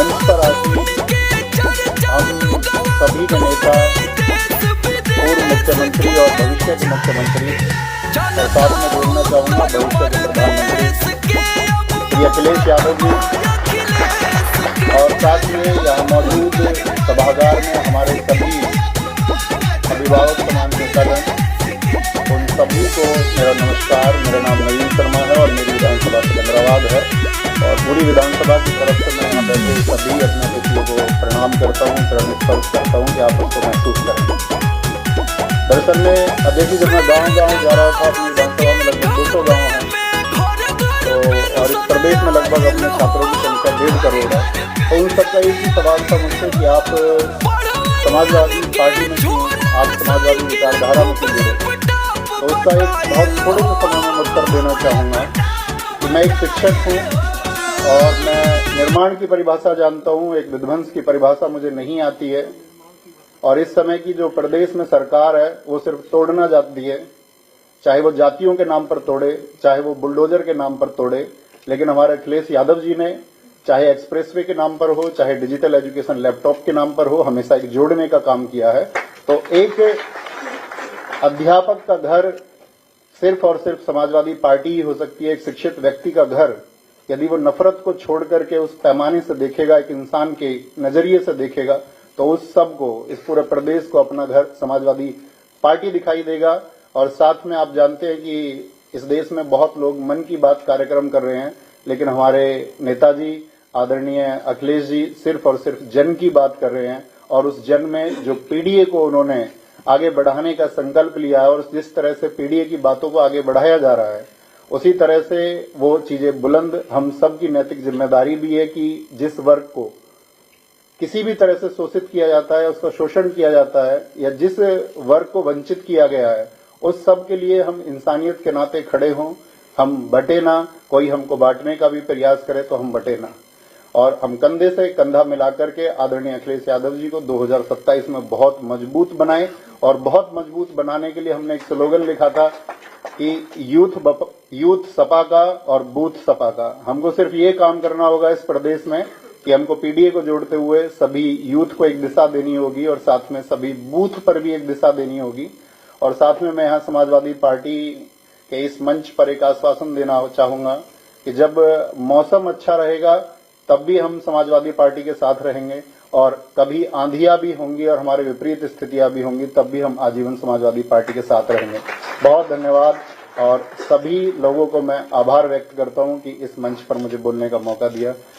मंच पर आके हम सभी के नेता, पूर्व मुख्यमंत्री और भविष्य के मुख्यमंत्री और साथ में जोड़ना चाहूँगा भविष्य के प्रधानमंत्री श्री अखिलेश यादव जी और साथ में यहाँ मौजूद सभागार में हमारे सभी अभिभावक समान के कदम, उन सभी को मेरा नमस्कार। मेरा नाम नवीन शर्मा है और मेरी विधानसभा सिकंदराबाद है और पूरी विधानसभा की तरफ से मैं यहाँ बैठे सभी अपने व्यक्तियों को प्रणाम करता हूँ, चरण स्पर्श करता हूँ कि आप उसको महसूस करें। दरअसल में देखिए, जब मैं गाँव जा रहा था अपनी विधानसभा में लगभग 200 गाँव हैं तो और इस प्रदेश में लगभग अपने छात्रों की संख्या 1.5 करोड़ है, तो उन सबका एक ही सवाल था मुझसे कि आप समाजवादी पार्टी में क्यों, आप समाजवादी विचारधारा में क्यों जुड़े। तो उसका एक बहुत थोड़े से समय में उत्तर देना चाहूँगा कि मैं एक शिक्षक हूँ और मैं निर्माण की परिभाषा जानता हूँ, एक विध्वंस की परिभाषा मुझे नहीं आती है। और इस समय की जो प्रदेश में सरकार है वो सिर्फ तोड़ना चाहती है, चाहे वो जातियों के नाम पर तोड़े, चाहे वो बुलडोजर के नाम पर तोड़े। लेकिन हमारे अखिलेश यादव जी ने चाहे एक्सप्रेसवे के नाम पर हो, चाहे डिजिटल एजुकेशन लैपटॉप के नाम पर हो, हमेशा एक जोड़ने का काम किया है। तो एक अध्यापक का घर सिर्फ और सिर्फ समाजवादी पार्टी ही हो सकती है। एक शिक्षित व्यक्ति का घर यदि वो नफरत को छोड़ करके उस पैमाने से देखेगा, एक इंसान के नजरिए से देखेगा, तो उस सब को, इस पूरे प्रदेश को अपना घर समाजवादी पार्टी दिखाई देगा। और साथ में आप जानते हैं कि इस देश में बहुत लोग मन की बात कार्यक्रम कर रहे हैं, लेकिन हमारे नेताजी आदरणीय अखिलेश जी सिर्फ और सिर्फ जन की बात कर रहे हैं। और उस जन में जो पीडीए को उन्होंने आगे बढ़ाने का संकल्प लिया है और जिस तरह से पीडीए की बातों को आगे बढ़ाया जा रहा है, उसी तरह से वो चीजें बुलंद, हम सब की नैतिक जिम्मेदारी भी है कि जिस वर्ग को किसी भी तरह से शोषित किया जाता है, उसका शोषण किया जाता है, या जिस वर्ग को वंचित किया गया है, उस सब के लिए हम इंसानियत के नाते खड़े हों। हम बटे ना, कोई हमको बांटने का भी प्रयास करे तो हम बटे ना, और हम कंधे से कंधा मिलाकर के आदरणीय अखिलेश यादव जी को 2027 में बहुत मजबूत बनाएं। और बहुत मजबूत बनाने के लिए हमने एक स्लोगन लिखा था कि यूथ सपा का और बूथ सपा का। हमको सिर्फ ये काम करना होगा इस प्रदेश में कि हमको पीडीए को जोड़ते हुए सभी यूथ को एक दिशा देनी होगी और साथ में सभी बूथ पर भी एक दिशा देनी होगी। और साथ में मैं यहाँ समाजवादी पार्टी के इस मंच पर एक आश्वासन देना चाहूंगा कि जब मौसम अच्छा रहेगा तब भी हम समाजवादी पार्टी के साथ रहेंगे, और कभी आंधियां भी होंगी और हमारे विपरीत स्थितियां भी होंगी, तब भी हम आजीवन समाजवादी पार्टी के साथ रहेंगे। बहुत धन्यवाद और सभी लोगों को मैं आभार व्यक्त करता हूं कि इस मंच पर मुझे बोलने का मौका दिया।